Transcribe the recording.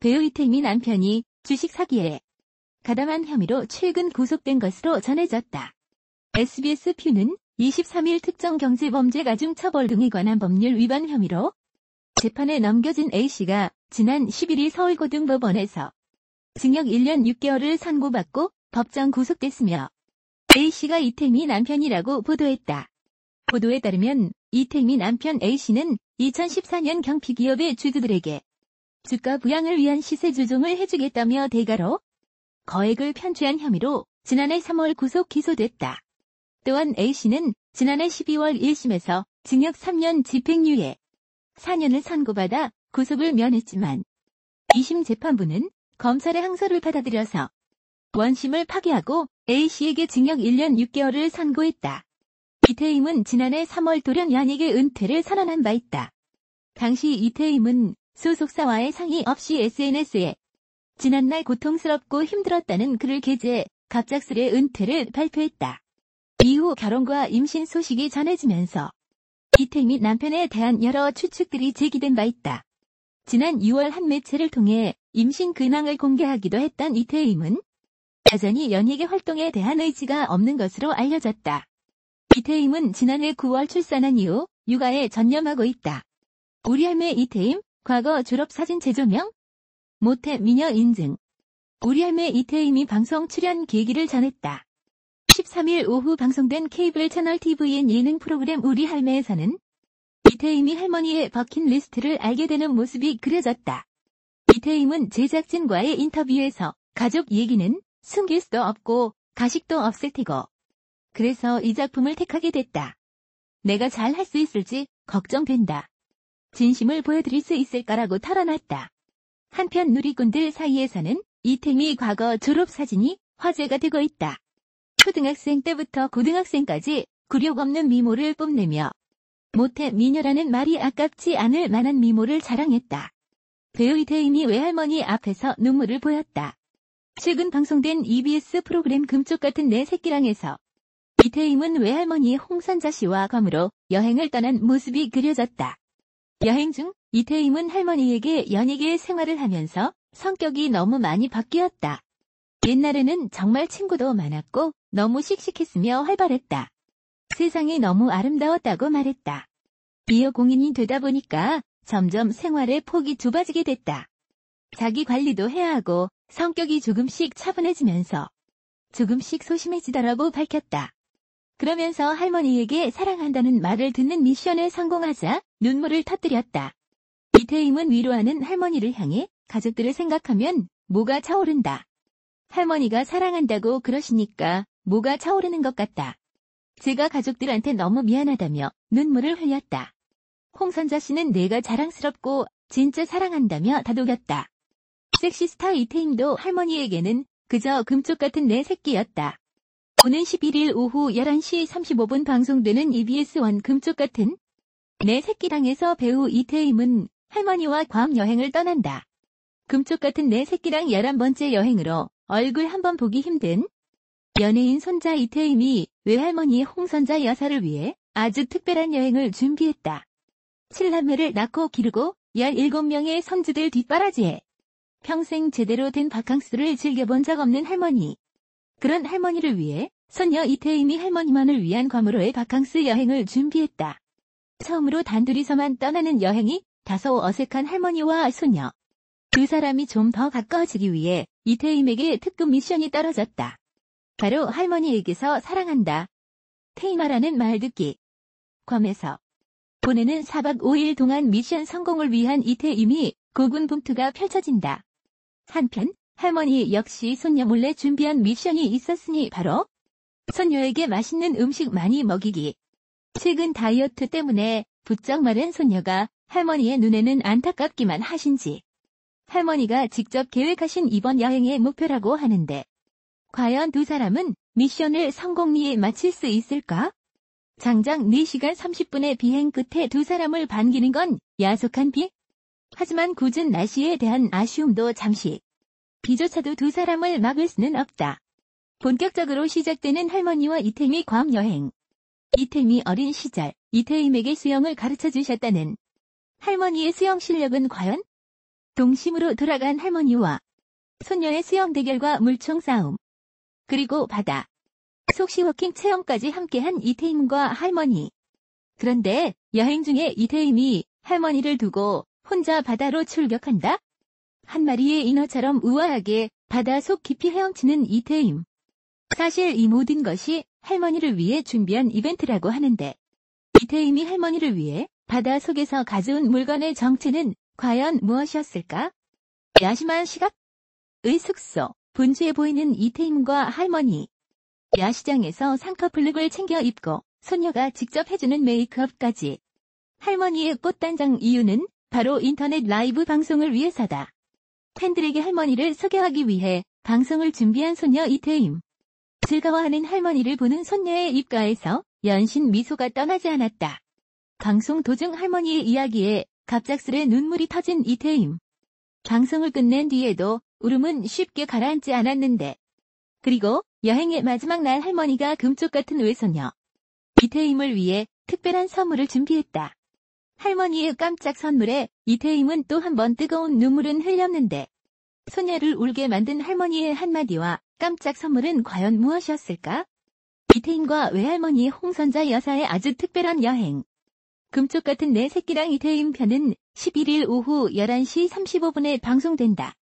배우 이태미 남편이 주식 사기에 가담한 혐의로 최근 구속된 것으로 전해졌다. SBS 퓨는 23일 특정경제범죄가중처벌 등에 관한 법률 위반 혐의로 재판에 넘겨진 A씨가 지난 11일 서울고등법원에서 징역 1년 6개월을 선고받고 법정 구속됐으며 A씨가 이태미 남편이라고 보도했다. 보도에 따르면 이태미 남편 A씨는 2014년 경피기업의 주주들에게 주가 부양을 위한 시세 조정을 해주겠다며 대가로 거액을 편취한 혐의로 지난해 3월 구속 기소됐다. 또한 A씨는 지난해 12월 1심에서 징역 3년 집행유예 4년을 선고받아 구속을 면했지만 2심 재판부는 검찰의 항소를 받아들여서 원심을 파기하고 A씨에게 징역 1년 6개월을 선고했다. 이태임은 지난해 3월 돌연 연예계 은퇴를 선언한 바 있다. 당시 이태임은 소속사와의 상의 없이 SNS에 지난날 고통스럽고 힘들었다는 글을 게재해 갑작스레 은퇴를 발표했다. 이후 결혼과 임신 소식이 전해지면서 이태임이 남편에 대한 여러 추측들이 제기된 바 있다. 지난 6월 한 매체를 통해 임신 근황을 공개하기도 했던 이태임은 여전히 연예계 활동에 대한 의지가 없는 것으로 알려졌다. 이태임은 지난해 9월 출산한 이후 육아에 전념하고 있다. 우리 할매 이태임, 과거 졸업사진 재조명? 모태 미녀 인증. 우리 할매 이태임이 방송 출연 계기를 전했다. 13일 오후 방송된 케이블 채널 TVN 예능 프로그램 우리 할매에서는 이태임이 할머니의 버킷리스트를 알게 되는 모습이 그려졌다. 이태임은 제작진과의 인터뷰에서 가족 얘기는 숨길 수도 없고 가식도 없을 테고 그래서 이 작품을 택하게 됐다. 내가 잘 할 수 있을지 걱정된다. 진심을 보여드릴 수 있을까라고 털어놨다. 한편 누리꾼들 사이에서는 이태임이 과거 졸업사진이 화제가 되고 있다. 초등학생 때부터 고등학생까지 굴욕 없는 미모를 뽐내며 모태 미녀라는 말이 아깝지 않을 만한 미모를 자랑했다. 배우 이태임이 외할머니 앞에서 눈물을 보였다. 최근 방송된 EBS 프로그램 금쪽 같은 내 새끼랑에서 이태임은 외할머니 홍선자 씨와 괌으로 여행을 떠난 모습이 그려졌다. 여행 중 이태임은 할머니에게 연예계 생활을 하면서 성격이 너무 많이 바뀌었다. 옛날에는 정말 친구도 많았고 너무 씩씩했으며 활발했다. 세상이 너무 아름다웠다고 말했다. 이어 공인이 되다 보니까 점점 생활의 폭이 좁아지게 됐다. 자기 관리도 해야 하고 성격이 조금씩 차분해지면서 조금씩 소심해지더라고 밝혔다. 그러면서 할머니에게 사랑한다는 말을 듣는 미션에 성공하자 눈물을 터뜨렸다. 이태임은 위로하는 할머니를 향해 가족들을 생각하면 뭐가 차오른다. 할머니가 사랑한다고 그러시니까 뭐가 차오르는 것 같다. 제가 가족들한테 너무 미안하다며 눈물을 흘렸다. 홍선자 씨는 내가 자랑스럽고 진짜 사랑한다며 다독였다. 섹시스타 이태임도 할머니에게는 그저 금쪽 같은 내 새끼였다. 오는 11일 오후 11시 35분 방송되는 EBS1 금쪽 같은 내 새끼랑에서 배우 이태임은 할머니와 괌 여행을 떠난다. 금쪽 같은 내 새끼랑 11번째 여행으로 얼굴 한번 보기 힘든 연예인 손자 이태임이 외할머니 홍선자 여사를 위해 아주 특별한 여행을 준비했다. 7남매를 낳고 기르고 17명의 손주들 뒷바라지에 평생 제대로 된 바캉스를 즐겨본 적 없는 할머니. 그런 할머니를 위해 손녀 이태임이 할머니만을 위한 괌으로의 바캉스 여행을 준비했다. 처음으로 단둘이서만 떠나는 여행이 다소 어색한 할머니와 손녀. 두 사람이 좀 더 가까워지기 위해 이태임에게 특급 미션이 떨어졌다. 바로 할머니에게서 사랑한다. 태임아라는 말 듣기. 괌에서 보내는 4박 5일 동안 미션 성공을 위한 이태임이 고군분투가 펼쳐진다. 한편 할머니 역시 손녀 몰래 준비한 미션이 있었으니 바로 손녀에게 맛있는 음식 많이 먹이기. 최근 다이어트 때문에 부쩍 마른 손녀가 할머니의 눈에는 안타깝기만 하신지 할머니가 직접 계획하신 이번 여행의 목표라고 하는데 과연 두 사람은 미션을 성공리에 마칠 수 있을까? 장장 4시간 30분의 비행 끝에 두 사람을 반기는 건 야속한 비? 하지만 궂은 날씨에 대한 아쉬움도 잠시. 비조차도 두 사람을 막을 수는 없다. 본격적으로 시작되는 할머니와 이태임의 괌 여행. 이태임이 어린 시절 이태임에게 수영을 가르쳐 주셨다는 할머니의 수영 실력은 과연? 동심으로 돌아간 할머니와 손녀의 수영 대결과 물총 싸움, 그리고 바다, 속시워킹 체험까지 함께한 이태임과 할머니. 그런데 여행 중에 이태임이 할머니를 두고 혼자 바다로 출격한다? 한 마리의 인어처럼 우아하게 바다 속 깊이 헤엄치는 이태임. 사실 이 모든 것이 할머니를 위해 준비한 이벤트라고 하는데, 이태임이 할머니를 위해 바다 속에서 가져온 물건의 정체는 과연 무엇이었을까? 야심한 시각의 숙소, 분주해 보이는 이태임과 할머니. 야시장에서 쌍꺼풀룩을 챙겨 입고 손녀가 직접 해주는 메이크업까지. 할머니의 꽃단장 이유는 바로 인터넷 라이브 방송을 위해서다. 팬들에게 할머니를 소개하기 위해 방송을 준비한 손녀 이태임. 즐거워하는 할머니를 보는 손녀의 입가에서 연신 미소가 떠나지 않았다. 방송 도중 할머니의 이야기에 갑작스레 눈물이 터진 이태임. 방송을 끝낸 뒤에도 울음은 쉽게 가라앉지 않았는데. 그리고 여행의 마지막 날 할머니가 금쪽 같은 외손녀 이태임을 위해 특별한 선물을 준비했다. 할머니의 깜짝 선물에 이태임은 또 한 번 뜨거운 눈물은 흘렸는데, 손녀를 울게 만든 할머니의 한마디와 깜짝 선물은 과연 무엇이었을까? 이태임과 외할머니 홍선자 여사의 아주 특별한 여행. 금쪽 같은 내 새끼랑 이태임 편은 11일 오후 11시 35분에 방송된다.